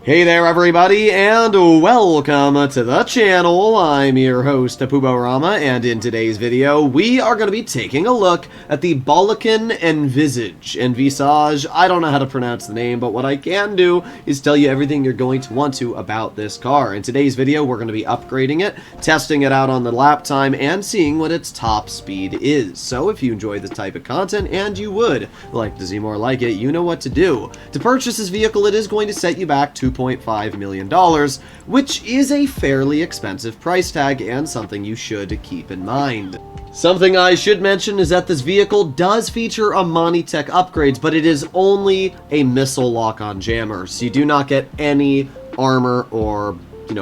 Hey there everybody, and welcome to the channel. I'm your host, Puborama, and in today's video, we are going to be taking a look at the Bollokan Envisage. I don't know how to pronounce the name, but what I can do is tell you everything you're going to want to about this car. In today's video, we're going to be upgrading it, testing it out on the lap time, and seeing what its top speed is. So if you enjoy this type of content, and you would like to see more like it, you know what to do. To purchase this vehicle, it is going to set you back $2.5 million, which is a fairly expensive price tag and something you should keep in mind. Something I should mention is that this vehicle does feature Tech upgrades, but it is only a missile lock-on jammer, so you do not get any armor or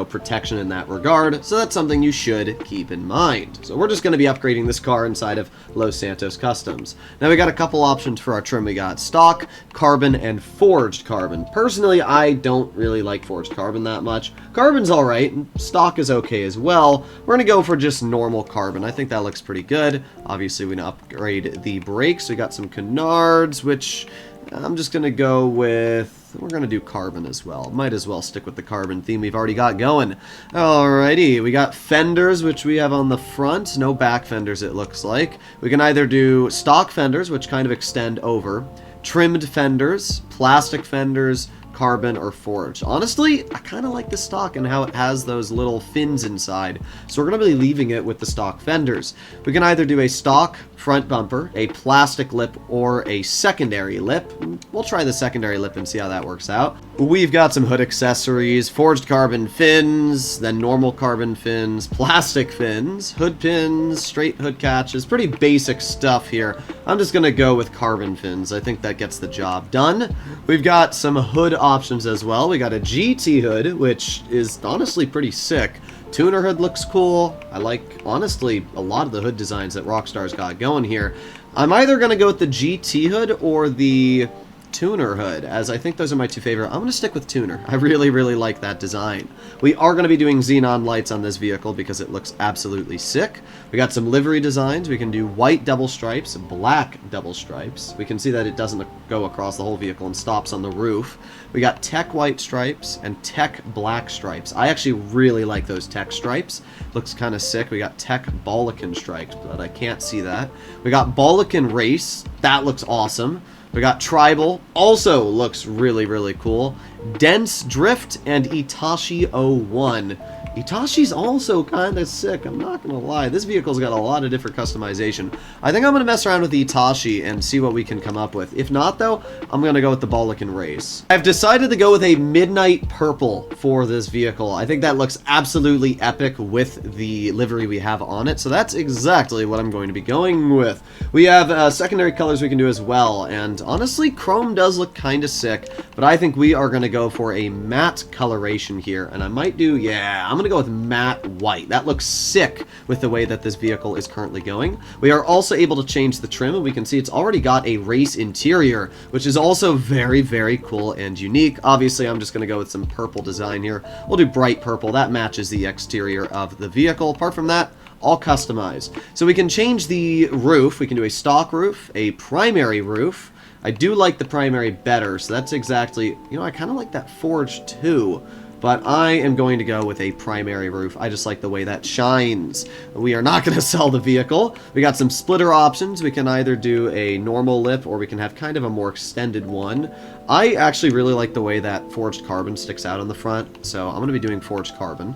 protection in that regard, so that's something you should keep in mind. So we're just going to be upgrading this car inside of Los Santos Customs. Now we got a couple options for our trim. We got stock, carbon, and forged carbon. Personally, I don't really like forged carbon that much. Carbon's alright, and stock is okay as well. We're going to go for just normal carbon. I think that looks pretty good. Obviously, we're going to upgrade the brakes. We got some canards, which I'm just going to go with... We're going to do carbon as well. Might as well stick with the carbon theme we've already got going. Alrighty, we got fenders, which we have on the front. No back fenders, it looks like. We can either do stock fenders, which kind of extend over, trimmed fenders, plastic fenders, carbon, or forged. Honestly, I kind of like the stock and how it has those little fins inside, so we're going to be leaving it with the stock fenders. We can either do a stock front bumper, a plastic lip, or a secondary lip. We'll try the secondary lip and see how that works out. We've got some hood accessories, forged carbon fins, then normal carbon fins, plastic fins, hood pins, straight hood catches, pretty basic stuff here. I'm just going to go with carbon fins. I think that gets the job done. We've got some hood options as well. We got a GT hood, which is honestly pretty sick. Tuner hood looks cool. I like, honestly, a lot of the hood designs that Rockstar's got going here. I'm either going to go with the GT hood or the tuner hood, as I think those are my two favorite. I'm going to stick with tuner. I really like that design. We are going to be doing xenon lights on this vehicle because it looks absolutely sick. We got some livery designs. We can do white double stripes, black double stripes. We can see that it doesn't go across the whole vehicle and stops on the roof. We got tech white stripes and tech black stripes. I actually really like those tech stripes. Looks kind of sick. We got tech Bollokan stripes, but I can't see that. We got Bollokan race. That looks awesome. We got Tribal, also looks really cool. Dense Drift and Itachi 01. Itachi's also kind of sick, I'm not going to lie. This vehicle's got a lot of different customization. I think I'm going to mess around with the Itachi and see what we can come up with. If not, though, I'm going to go with the Bollokan Race. I've decided to go with a midnight purple for this vehicle. I think that looks absolutely epic with the livery we have on it, so that's exactly what I'm going to be going with. We have secondary colors we can do as well, and honestly, chrome does look kind of sick, but I think we are going to go for a matte coloration here, and I might do, yeah, I'm going to go with matte white. That looks sick with the way that this vehicle is currently going. We are also able to change the trim, and we can see it's already got a race interior, which is also very cool and unique. Obviously, I'm just going to go with some purple design here. We'll do bright purple. That matches the exterior of the vehicle. Apart from that, all customized. So we can change the roof. We can do a stock roof, a primary roof. I do like the primary better, so that's exactly, I kind of like that forged too. But I am going to go with a primary roof. I just like the way that shines. We are not going to sell the vehicle. We got some splitter options. We can either do a normal lip or we can have kind of a more extended one. I actually really like the way that forged carbon sticks out on the front, so I'm going to be doing forged carbon.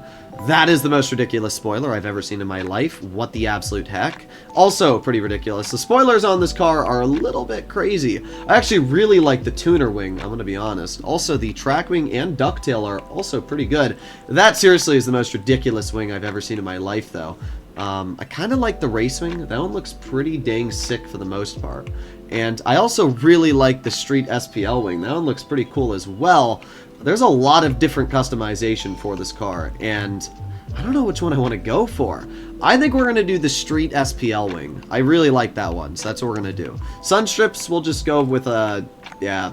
That is the most ridiculous spoiler I've ever seen in my life. What the absolute heck? Also pretty ridiculous. The spoilers on this car are a little bit crazy. I actually really like the tuner wing, I'm going to be honest. Also, the track wing and ducktail are also pretty good. That seriously is the most ridiculous wing I've ever seen in my life, though. I kind of like the race wing. That one looks pretty dang sick for the most part. And I also really like the street SPL wing. That one looks pretty cool as well. There's a lot of different customization for this car, and I don't know which one I want to go for. I think we're going to do the street SPL wing. I really like that one, so that's what we're going to do. Sun strips, we'll just go with yeah,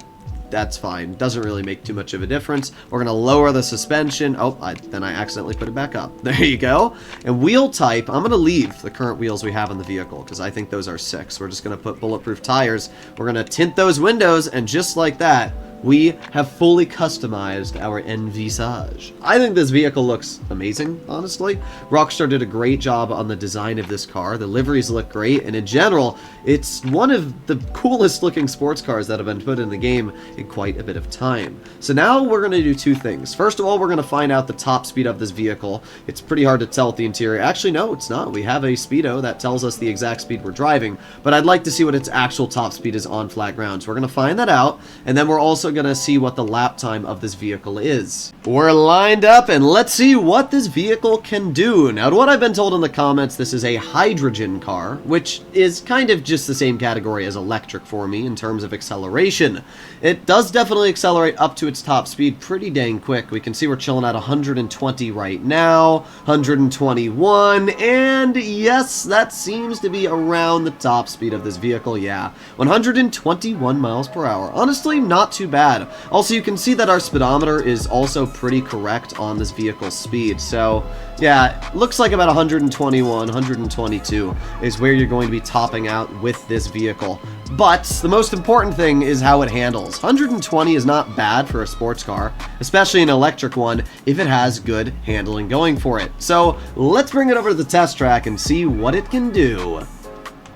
that's fine. Doesn't really make too much of a difference. We're going to lower the suspension. Oh, then I accidentally put it back up. There you go. And wheel type, I'm going to leave the current wheels we have on the vehicle because I think those are sick. So we're just going to put bulletproof tires. We're going to tint those windows, and just like that, we have fully customized our Envisage. I think this vehicle looks amazing, honestly. Rockstar did a great job on the design of this car. The liveries look great, and in general, it's one of the coolest looking sports cars that have been put in the game in quite a bit of time. So now we're going to do two things. First of all, we're going to find out the top speed of this vehicle. It's pretty hard to tell with the interior. Actually, no, it's not. We have a speedo that tells us the exact speed we're driving, but I'd like to see what its actual top speed is on flat ground. So we're going to find that out, and then we're also going to see what the lap time of this vehicle is. We're lined up, and let's see what this vehicle can do. Now, to what I've been told in the comments, this is a hydrogen car, which is kind of just the same category as electric for me in terms of acceleration. It does definitely accelerate up to its top speed pretty dang quick. We can see we're chilling at 120 right now, 121, and yes, that seems to be around the top speed of this vehicle, yeah. 121 miles per hour. Honestly, not too bad. Also, you can see that our speedometer is also pretty correct on this vehicle's speed, so yeah, looks like about 121, 122 is where you're going to be topping out with this vehicle. But the most important thing is how it handles. 120 is not bad for a sports car, especially an electric one, if it has good handling going for it. So let's bring it over to the test track and see what it can do.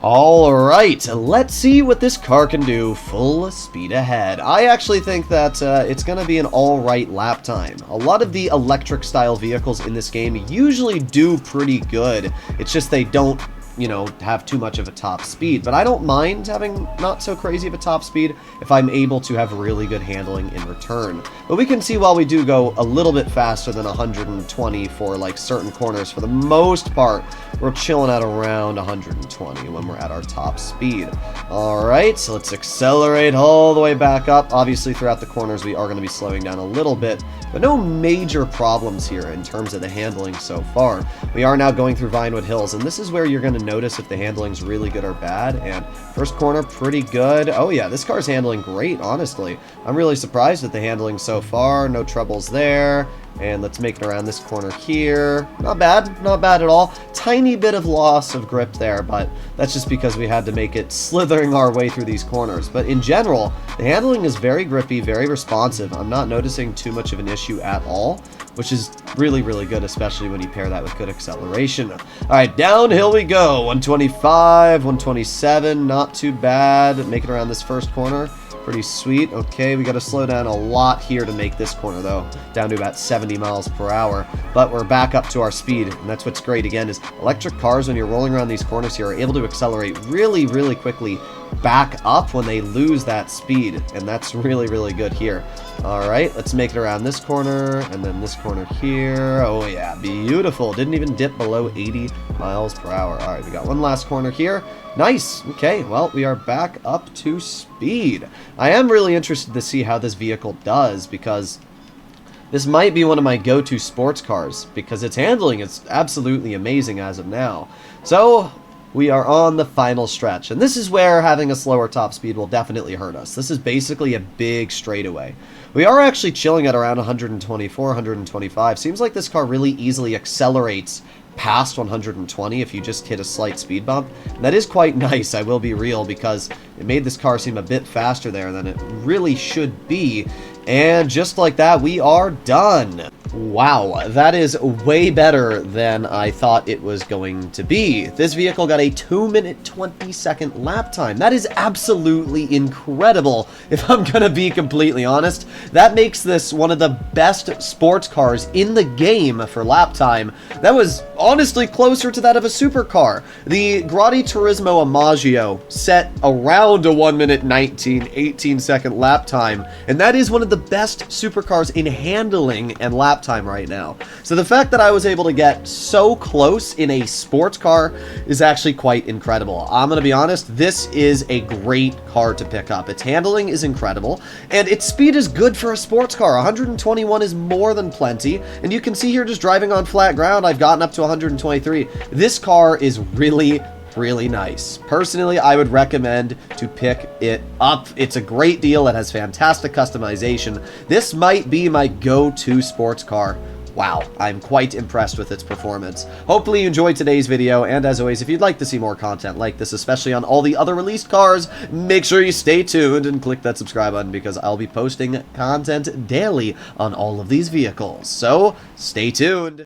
Alright, let's see what this car can do full speed ahead. I actually think that it's going to be an alright lap time. A lot of the electric style vehicles in this game usually do pretty good. It's just they don't, you know, have too much of a top speed, but I don't mind having not so crazy of a top speed if I'm able to have really good handling in return. But we can see while we do go a little bit faster than 120 for like certain corners, for the most part, we're chilling at around 120 when we're at our top speed. Alright, so let's accelerate all the way back up. Obviously, throughout the corners, we are going to be slowing down a little bit, but no major problems here in terms of the handling so far. We are now going through Vinewood Hills, and this is where you're going to notice if the handling's really good or bad. And first corner, pretty good. Oh yeah, this car's handling great, honestly. I'm really surprised at the handling so far. No troubles there. And let's make it around this corner here. Not bad, not bad at all. Tiny bit of loss of grip there, but that's just because we had to make it slithering our way through these corners. But in general, the handling is very grippy, very responsive. I'm not noticing too much of an issue at all, which is really, really good, especially when you pair that with good acceleration. Alright, downhill we go. 125, 127, not too bad. Make it around this first corner. Pretty sweet. Okay, we got to slow down a lot here to make this corner, though, down to about 70 miles per hour. But we're back up to our speed, and that's what's great, again, is electric cars, when you're rolling around these corners here, are able to accelerate really, really quickly back up when they lose that speed, and that's really, really good here. Alright, let's make it around this corner, and then this corner here. Oh yeah, beautiful. Didn't even dip below 80 miles per hour. Alright, we got one last corner here. Nice. Okay, well, we are back up to speed. I am really interested to see how this vehicle does, because this might be one of my go-to sports cars, because its handling is absolutely amazing as of now. So we are on the final stretch, and this is where having a slower top speed will definitely hurt us. This is basically a big straightaway. We are actually chilling at around 124, 125. Seems like this car really easily accelerates past 120 if you just hit a slight speed bump. And that is quite nice, I will be real, because it made this car seem a bit faster there than it really should be. And just like that, we are done. Wow, that is way better than I thought it was going to be. This vehicle got a 2-minute 20-second lap time. That is absolutely incredible, if I'm gonna be completely honest. That makes this one of the best sports cars in the game for lap time. That was honestly closer to that of a supercar. The Grotti Turismo Amaggio set around a 1-minute 18-second lap time, and that is one of the best supercars in handling and lap time right now. So the fact that I was able to get so close in a sports car is actually quite incredible. I'm gonna be honest, this is a great car to pick up. Its handling is incredible, and its speed is good for a sports car. 121 is more than plenty, and you can see here just driving on flat ground, I've gotten up to 123. This car is really nice. Personally, I would recommend to pick it up. It's a great deal. It has fantastic customization. This might be my go-to sports car wow, I'm quite impressed with its performance. Hopefully you enjoyed today's video, and as always, if you'd like to see more content like this, especially on all the other released cars, make sure you stay tuned and click that subscribe button, because I'll be posting content daily on all of these vehicles. So, stay tuned.